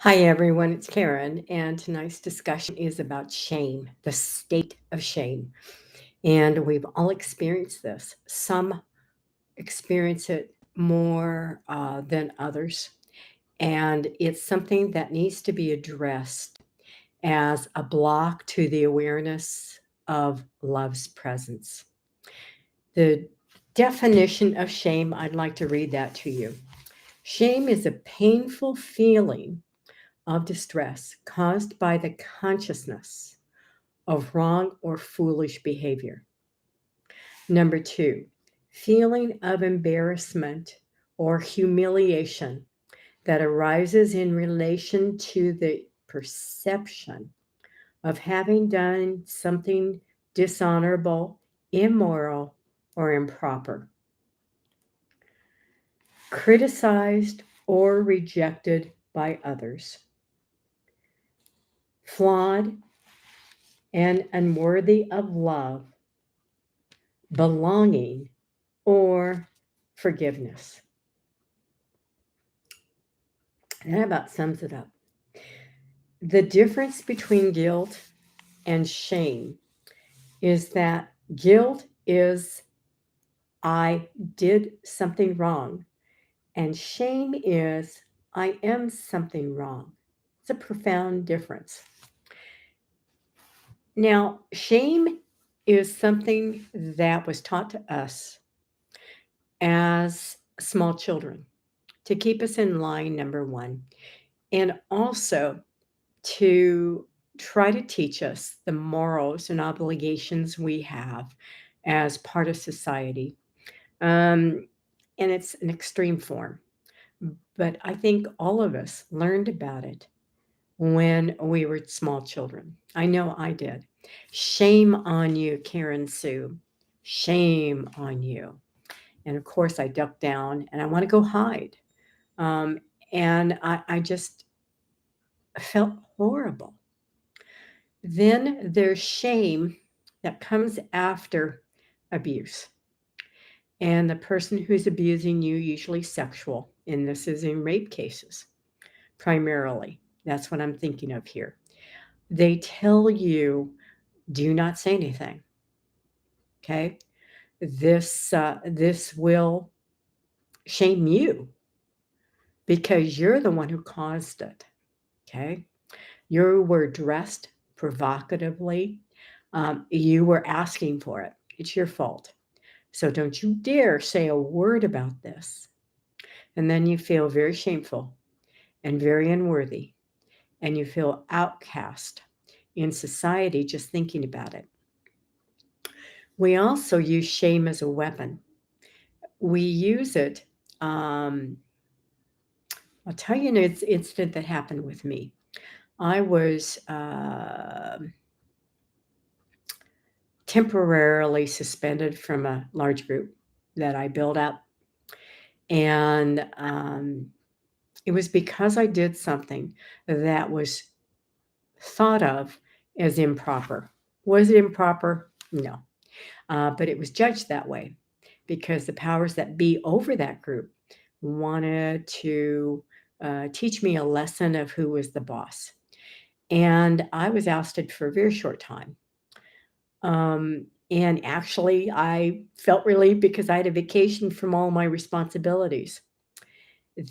Hi, everyone. It's Karen, and tonight's discussion is about shame, the state of shame. And we've all experienced this. Some experience it more than others. And it's something that needs to be addressed as a block to the awareness of love's presence. The definition of shame, I'd like to read that to you. Shame is a painful feeling of distress caused by the consciousness of wrong or foolish behavior. Number two, feeling of embarrassment or humiliation that arises in relation to the perception of having done something dishonorable, immoral, or improper, criticized or rejected by others, flawed and unworthy of love, belonging, or forgiveness. That about sums it up. The difference between guilt and shame is that guilt is I did something wrong, and shame is I am something wrong. It's a profound difference. Now, shame is something that was taught to us as small children to keep us in line, number one, and also to try to teach us the morals and obligations we have as part of society. Um, and it's an extreme form. But I think all of us learned about it when we were small children. I know I did. Shame on you, Karen Sue. Shame on you. And of course, I duck down and I want to go hide. Um, and I just felt horrible. Then there's shame that comes after abuse. And the person who's abusing you, usually sexual, and this is in rape cases primarily. That's what I'm thinking of here. They tell you, do not say anything. Okay. This will shame you because you're the one who caused it. Okay. You were dressed provocatively. You were asking for it. It's your fault. So don't you dare say a word about this. And then you feel very shameful and very unworthy, and you feel outcast in society just thinking about it. We also use shame as a weapon. We use it. Um, I'll tell you an incident that happened with me. I was temporarily suspended from a large group that I built up. And it was because I did something that was thought of as improper. Was it improper? No. But it was judged that way because the powers that be over that group wanted to teach me a lesson of who was the boss. And I was ousted for a very short time. And actually, I felt relieved because I had a vacation from all my responsibilities.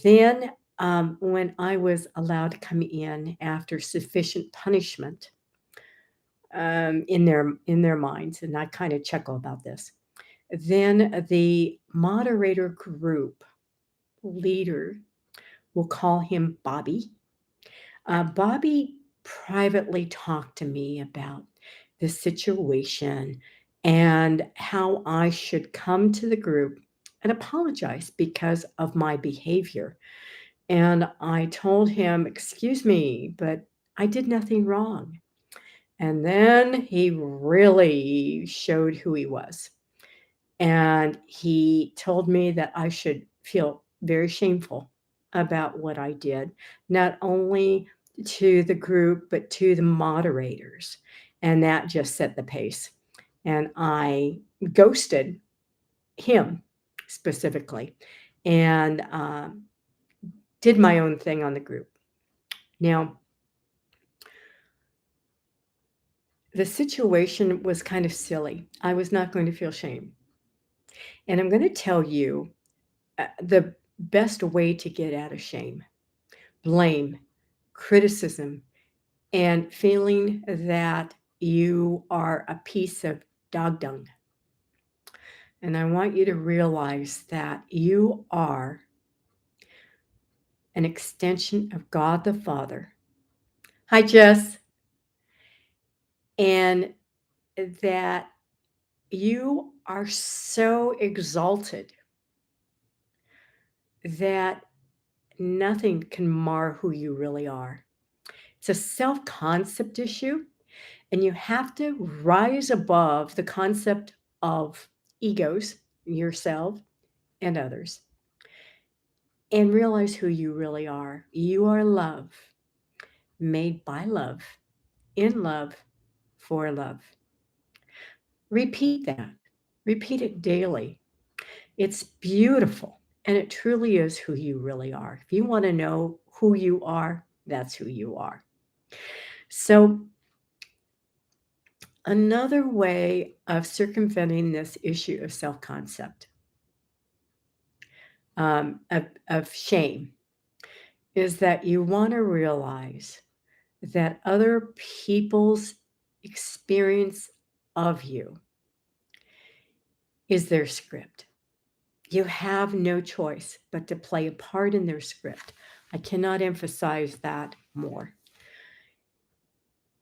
Then, when I was allowed to come in after sufficient punishment, in their minds, and I kind of chuckle about this. Then the moderator group leader, we'll call him Bobby. Bobby privately talked to me about the situation and how I should come to the group and apologize because of my behavior. And I told him, "Excuse me, but I did nothing wrong." And then he really showed who he was. And he told me that I should feel very shameful about what I did, not only to the group, but to the moderators. And that just set the pace. And I ghosted him specifically and did my own thing on the group. Now, the situation was kind of silly. I was not going to feel shame. And I'm going to tell you the best way to get out of shame, blame, criticism, and feeling that you are a piece of dog dung. And I want you to realize that you are an extension of God the Father. Hi, Jess. And that you are so exalted that nothing can mar who you really are. It's a self concept issue, and you have to rise above the concept of egos, yourself, and others, and realize who you really are. You are love, made by love, in love, for love. Repeat that. Repeat it daily. It's beautiful, and it truly is who you really are. If you want to know who you are, that's who you are. So, another way of circumventing this issue of self concept, of shame, is that you want to realize that other people's experience of you is their script. You have no choice but to play a part in their script. I cannot emphasize that more.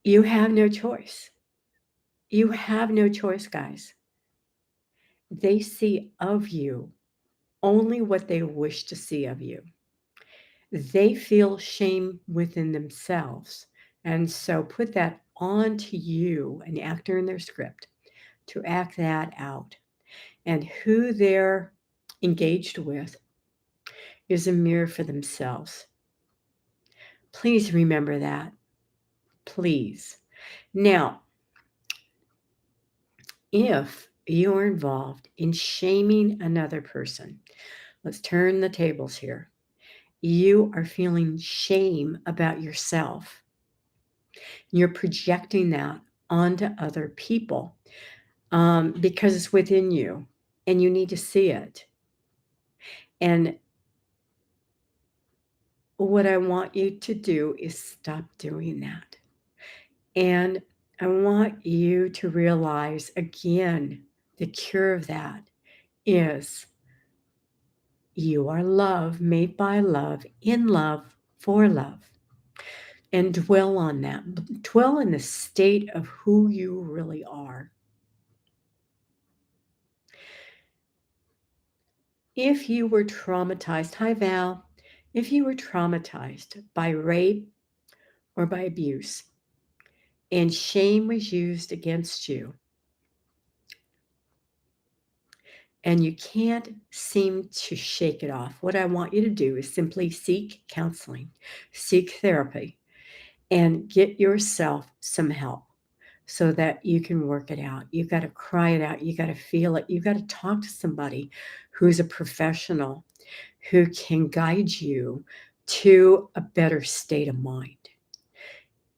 You have no choice. You have no choice, guys. They see of you only what they wish to see of you. They feel shame within themselves. And so put that onto you, an actor in their script, to act that out. And who they're engaged with is a mirror for themselves. Please remember that. Please. Now, if you're involved in shaming another person, let's turn the tables here. You are feeling shame about yourself. You're projecting that onto other people because it's within you and you need to see it. And what I want you to do is stop doing that. And I want you to realize again, the cure of that is you are love, made by love, in love, for love. And dwell on that. Dwell in the state of who you really are. If you were traumatized, hi Val, if you were traumatized by rape or by abuse, and shame was used against you, and you can't seem to shake it off, what I want you to do is simply seek counseling, seek therapy, and get yourself some help so that you can work it out. You got to cry it out. You got to feel it. You got to talk to somebody who's a professional who can guide you to a better state of mind.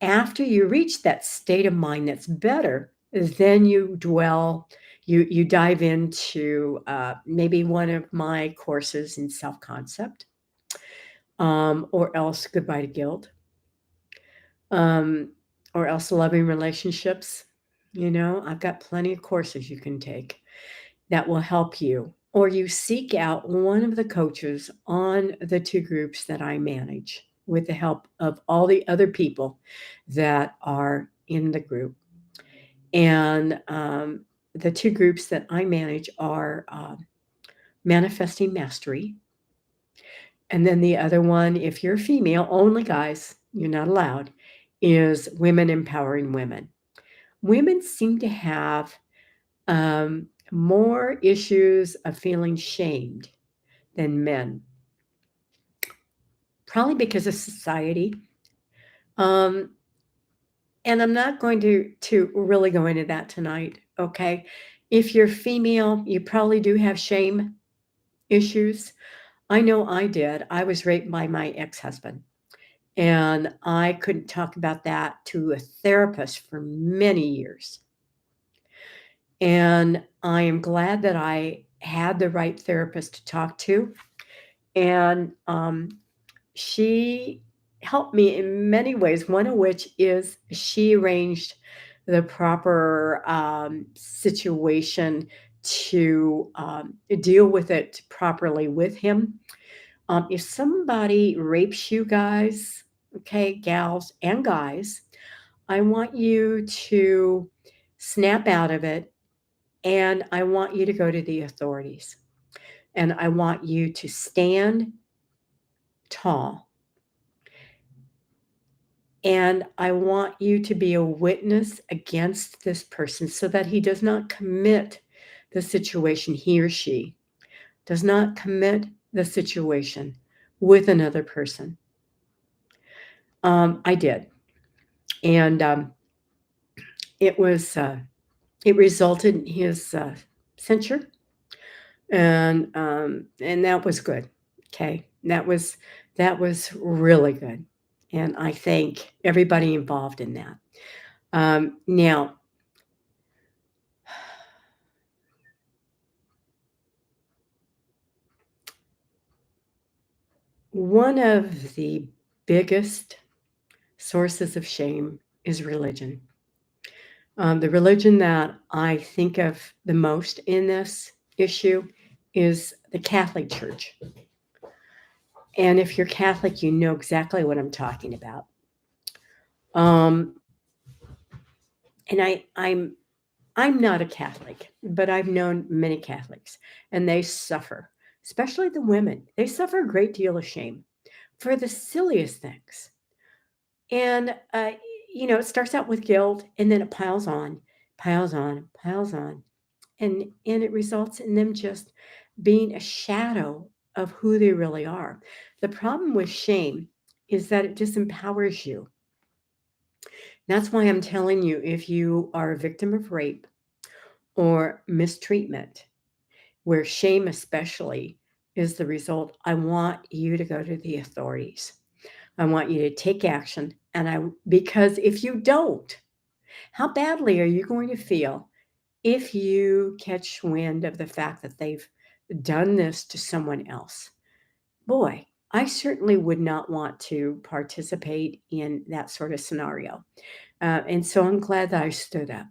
After you reach that state of mind that's better, then you dive into maybe one of my courses in self concept, or else goodbye to guilt, um, or else loving relationships. I've got plenty of courses you can take that will help you. Or you seek out one of the coaches on the two groups that I manage with the help of all the other people that are in the group. And the two groups that I manage are Manifesting Mastery. And then the other one, if you're female, only guys, you're not allowed, is Women Empowering Women. Women seem to have more issues of feeling shamed than men, probably because of society. Um, and I'm not going to really go into that tonight. Okay, if you're female, you probably do have shame issues. I know I did. I was raped by my ex-husband, And I couldn't talk about that to a therapist for many years. And I am glad that I had the right therapist to talk to. And she helped me in many ways, one of which is she arranged the proper situation to deal with it properly with him. If somebody rapes you guys, okay, gals and guys, I want you to snap out of it and I want you to go to the authorities. And I want you to stand tall. And I want you to be a witness against this person so that he does not commit the situation, he or she does not commit the situation with another person. I did. And it was, it resulted in his censure. And that was good. Okay. That was really good. And I thank everybody involved in that. Now, one of the biggest sources of shame is religion. The religion that I think of the most in this issue is the Catholic Church. And if you're Catholic, you know exactly what I'm talking about. Um, and I'm not a Catholic, but I've known many Catholics, and they suffer, especially the women. They suffer a great deal of shame for the silliest things. And, it starts out with guilt and then it piles on, piles on, piles on. And it results in them just being a shadow of who they really are. The problem with shame is that it disempowers you. That's why I'm telling you if you are a victim of rape or mistreatment, where shame especially is the result, I want you to go to the authorities. I want you to take action. Because if you don't, how badly are you going to feel if you catch wind of the fact that they've done this to someone else? Boy, I certainly would not want to participate in that sort of scenario. And so I'm glad that I stood up.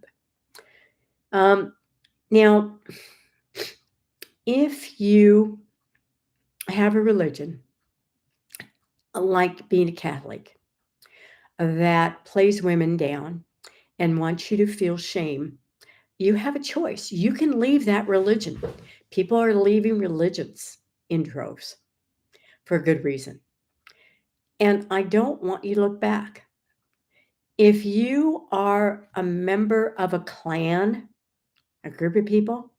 Um, now, if you have a religion like being a Catholic that plays women down and wants you to feel shame, you have a choice. You can leave that religion. People are leaving religions in droves for a good reason. And I don't want you to look back. If you are a member of a clan, a group of people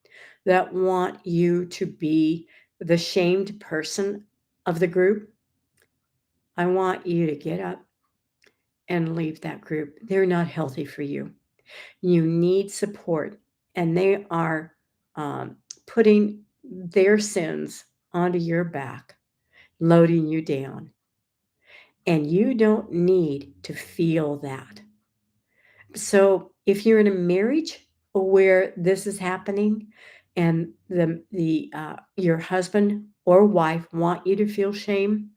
that want you to be the shamed person of the group, I want you to get up and leave that group. They're not healthy for you. You need support, and they are putting their sins onto your back, loading you down. And you don't need to feel that. So if you're in a marriage where this is happening and the your husband or wife want you to feel shame,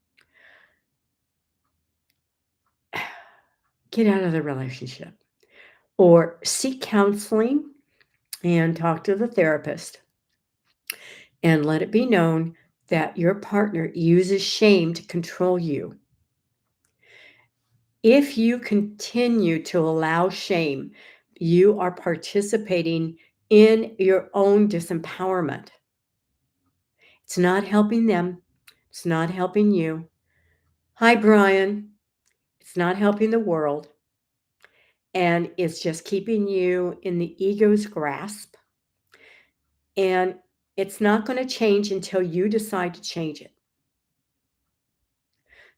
get out of the relationship or seek counseling and talk to the therapist and let it be known that your partner uses shame to control you. If you continue to allow shame, you are participating in your own disempowerment. It's not helping them. It's not helping you. Hi, Brian. It's not helping the world. And it's just keeping you in the ego's grasp. And it's not going to change until you decide to change it.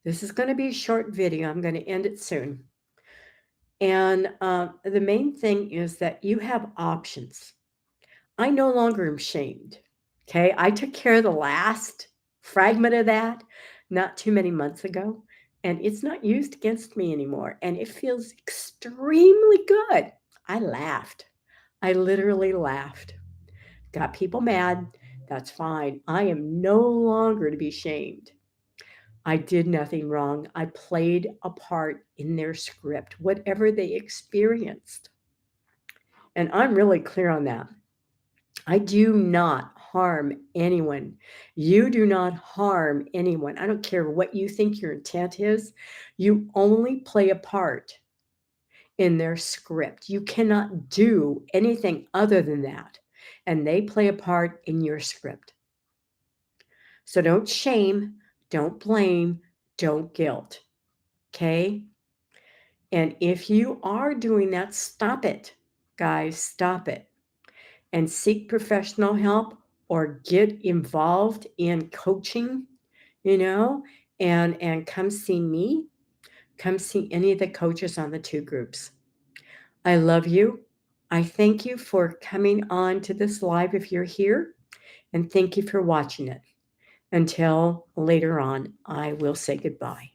This is going to be a short video. I'm going to end it soon. And the main thing is that you have options. I no longer am shamed. Okay. I took care of the last fragment of that not too many months ago. and it's not used against me anymore, and it feels extremely good. I laughed. I literally laughed. Got people mad. That's fine. I am no longer to be shamed. I did nothing wrong. I played a part in their script, whatever they experienced. And I'm really clear on that. I do not harm anyone. You do not harm anyone. I don't care what you think your intent is. You only play a part in their script. You cannot do anything other than that. And they play a part in your script. So don't shame, don't blame, don't guilt. Okay? And if you are doing that, stop it. Guys, stop it. And seek professional help or get involved in coaching, you know, and come see me. Come see any of the coaches on the 2 groups. I love you. I thank you for coming on to this live if you're here, and thank you for watching it. Until later on, I will say goodbye.